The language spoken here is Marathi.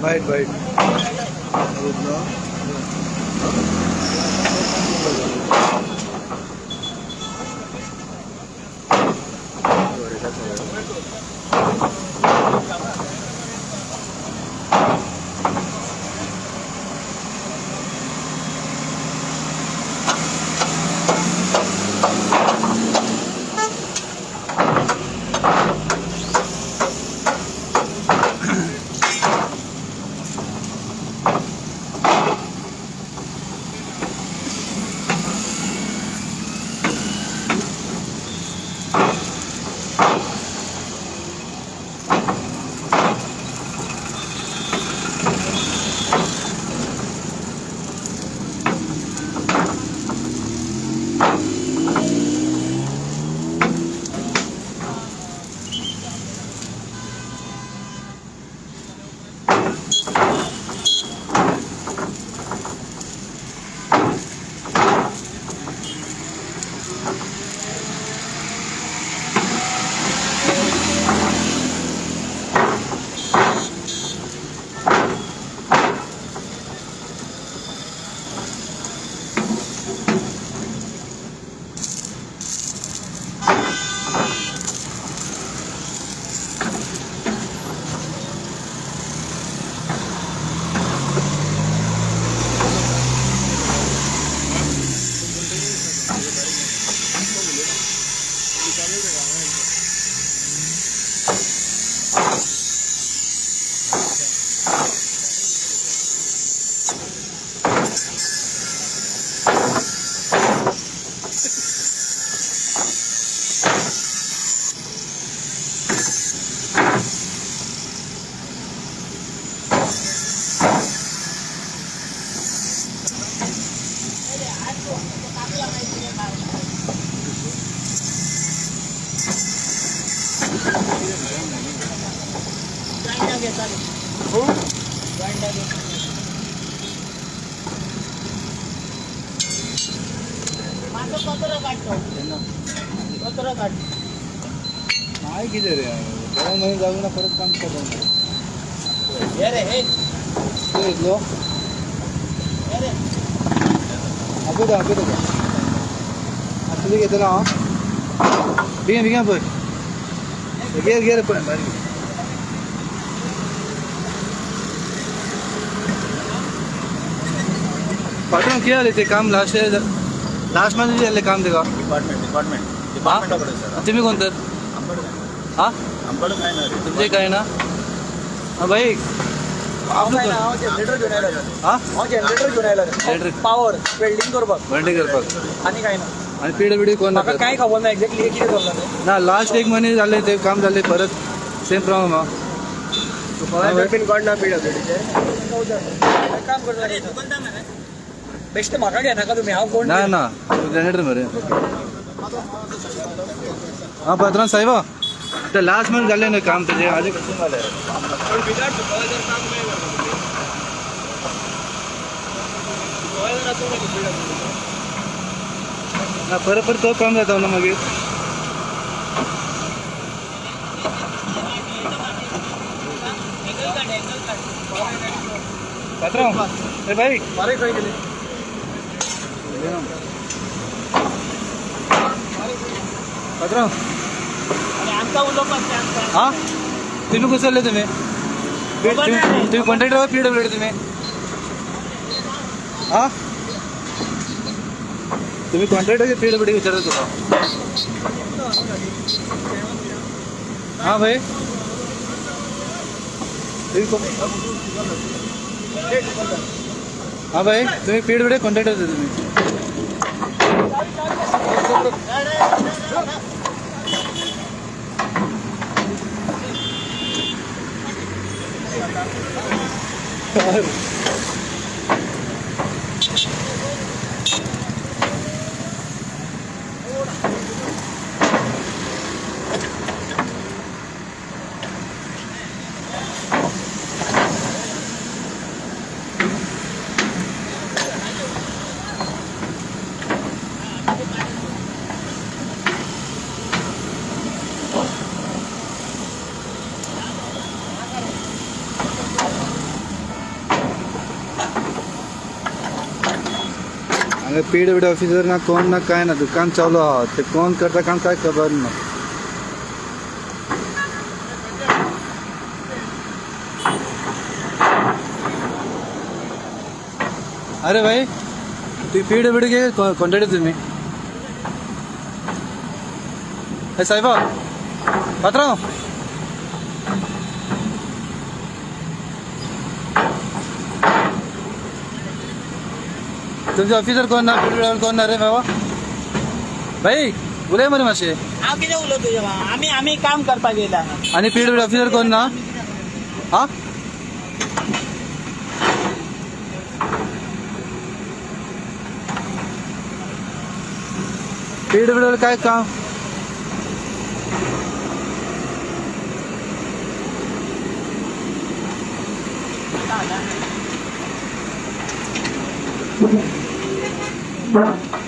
बाईट बाईट नाही किती रे 2 महिने जाऊ ना परत काम करतो असली घेतो ना बिघा बिघा पण गेर गेर पण पाठवून किती आले ते काम लास्ट मध्ये आले काम ते का डिपार्टमेंट तुम्ही कोणतं हां तुमचे काय ना हां भाई जनरेटर घेऊन आयला पावर वेल्डिंग करपाक आणि काय ना आणि पीडब्ल्यूडी कोण काय खबर ना एक्झॅक्टली किती करता ना लास्ट 1 महिने झाले ते काम झाले परत सेम प्रॉब्लेम हा पिन कार्ड ना पीडब्ल्यूडीचे काम करता बेस्ट म्हाका घ्या नाका तुम्ही हांव कोण ना ना जनरेटर मरे हां पात्रांव साहेब ते लास्ट मध्ये झाले ना काम त्याचे आधी कसं झालं ना परत परत तो काम जाता ना मागीर पात्रांव ए भाई मारे खंय गेले पात्रांव आमचा उलोवपाक हां तुम्ही कुसरले तुम्ही कॉन्ट्रॅक्टर पीडब्ल्यूडी तुम्ही हां तुम्ही कॉन्ट्रॅक्टर पीडब्ल्यूडी विचारत होता हां भाई हां भाई तुम्ही पीडब्ल्यूडी कॉन्ट्रॅक्टर होते तुम्ही अरे पीडब्ल्यूडी ऑफिसर ना कोण ना काय ना दुकान चालू आहोत ते कोण करता काम काय खबर ना. अरे भाई तू पीडब्ल्यूडी के कोणते तुम्ही हे साहेबा पात्र तुमचे ऑफिसर कोण ना पीडब्ल्यूडी कोण ना रे बाबा भाई उलय मरे मासे हांव कितें उलयता तुजें आमी काम करपाक येयला. आणि पीडब्ल्यूडी ऑफिसर कोण ना हा पीडब्ल्यूडी काय काम Bye.